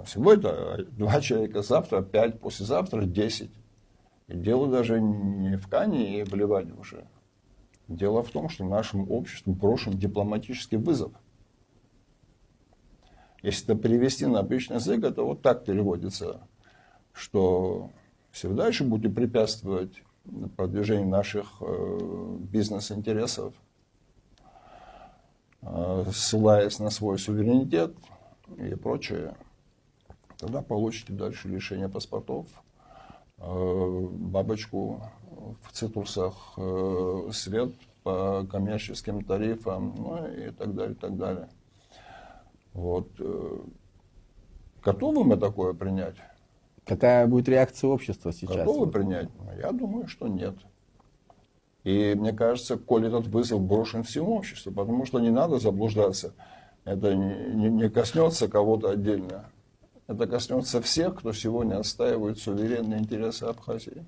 Сегодня 2 человека, завтра 5, послезавтра 10. И дело даже не в Кане и в Ливане уже. Дело в том, что нашему обществу брошен дипломатический вызов. Если это перевести на обычный язык, это вот так переводится, что если вы дальше будете препятствовать продвижению наших бизнес-интересов, ссылаясь на свой суверенитет и прочее, тогда получите дальше лишение паспортов, бабочку в цитрусах, свет по коммерческим тарифам, ну и так далее, и так далее. Вот. Готовы мы такое принять? Какая будет реакция общества сейчас? Готовы принять? Я думаю, что нет. И мне кажется, коль этот вызов брошен всему обществу, потому что не надо заблуждаться. Это не коснется кого-то отдельно. Это коснется всех, кто сегодня отстаивает суверенные интересы Абхазии.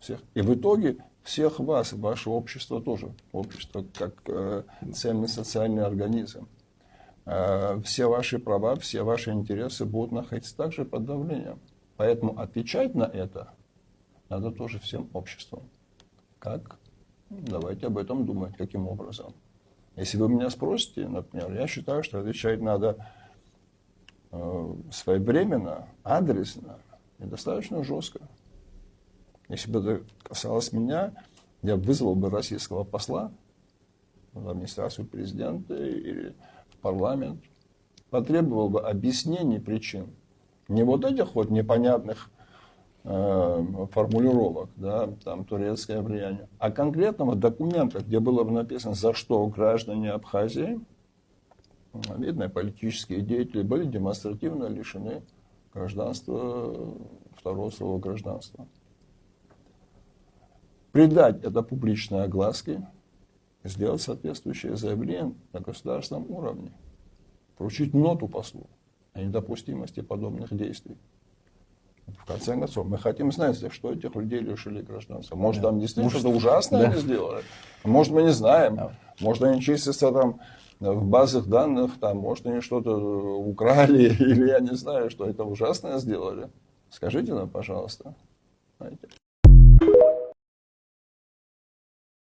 Всех. И в итоге всех вас, ваше общество тоже. Общество как цельный социальный организм. Все ваши права, все ваши интересы будут находиться также под давлением. Поэтому отвечать на это надо тоже всем обществом. Как? Давайте об этом думать, каким образом. Если вы меня спросите, например, я считаю, что отвечать надо своевременно, адресно и достаточно жестко. Если бы это касалось меня, я вызвал бы российского посла в администрацию президента или в парламент, потребовал бы объяснений причин. Не вот этих вот непонятных формулировок, да, там турецкое влияние, а конкретного документа, где было бы написано, за что граждане Абхазии, видные политические деятели, были демонстративно лишены гражданства, второго своего гражданства. Придать это публичной огласке, сделать соответствующее заявление на государственном уровне, поручить ноту послу о недопустимости подобных действий. В конце концов, мы хотим знать, за что этих людей лишили гражданства. Может, там действительно что-то ужасное они сделали. Может, мы не знаем. Может, они числятся там в базах данных, там, может, они что-то украли, или я не знаю, что это ужасное сделали. Скажите нам, пожалуйста. Знаете.